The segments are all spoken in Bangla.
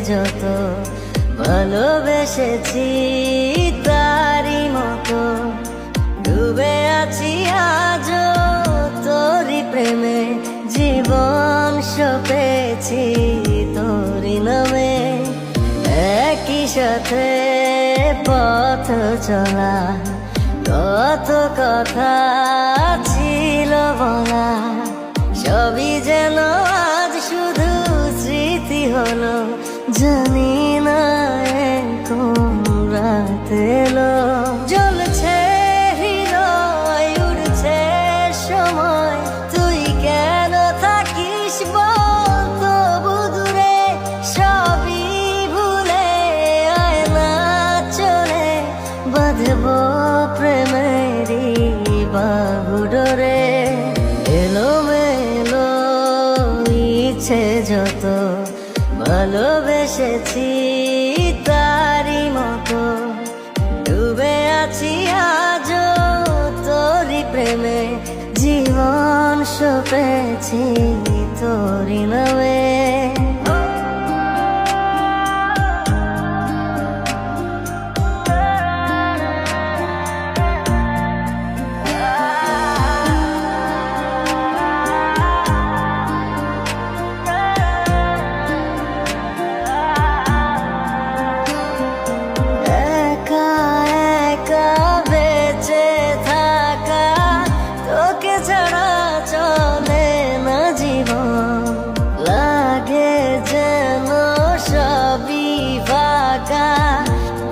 যত ভালোবেসেছি তারই মতো ডুবে আছি আজও তোরই প্রেমে, জীবন সপেছি তোরই নামে। একই সাথে পথ চলা, কত কথা ছিল বলা, সবই যেন আজ শুধু স্মৃতি হলো। জানি না কোন রাত এলো, জ্বলছে হৃদয়, উড়ছে সময়, তুই কেন থাকিস বল তবু দূরে। সবই ভুলে আয় না চলে, বাঁধব প্রেমেরই বাহুডোরে। এলোমেলো ইচ্ছে যত ভালোবেসেছি তারই মতো ডুবে আছি আজও তোরই প্রেমে, জীবন সপেছি তোরই নামে।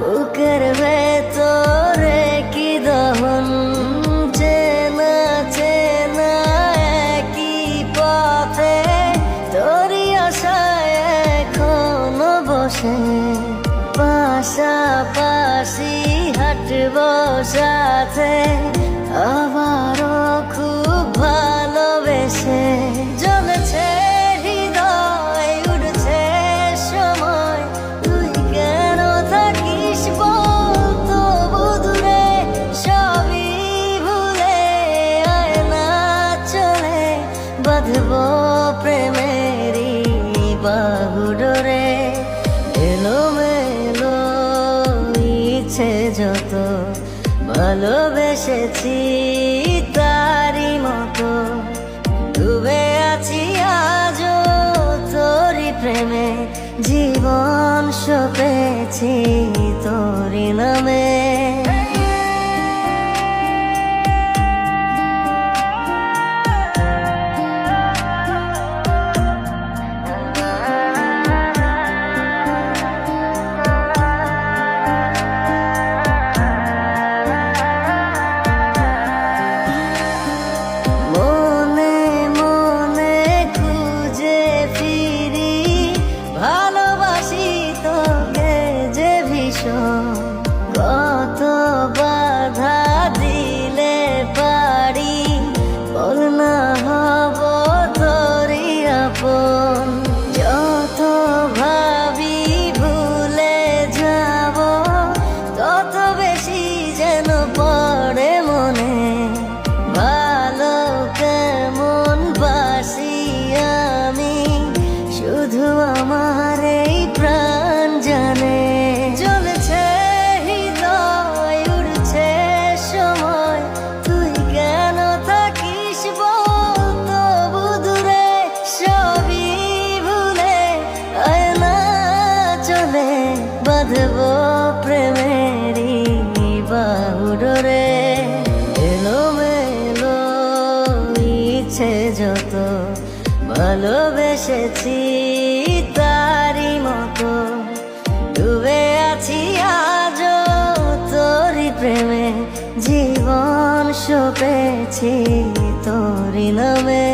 বুকের ভেতরে কি দহন, চেনা চেনা একই পথে তোরই আশায় এখনো বসে। পাশাপাশি হাঁটব সাথে, আবারও খুব ভালোবেসে। জ্বলছে হৃদয়, উড়ছে সময়, তুই কেন থাকিস বল তবু দূরে। সবই ভুলে আয় না চলে, বাঁধব প্রেমেরই বাহুডোরে। এলোমেলো ইচ্ছে যত ভালোবেসেছি তারই মতো ডুবে আছি আজও তোরই প্রেমে, জীবন সপেছি তোরই নামে। কত বাধা দিলে পারি, বল না হব তোরই আপন। যত ভাবি ভুলে যাব, তত বেশি যেন পড়ে মনে। ভালো কেমন বাসি আমি, শুধু আমার এই প্রাণ জানে। বাঁধব প্রেমেরই বাহুডোরে। এলোমেলো ইচ্ছে যত ভালোবেসেছি তারই মতো ডুবে আছি আজও তোরই প্রেমে, জীবন সপেছি তোরই নামে।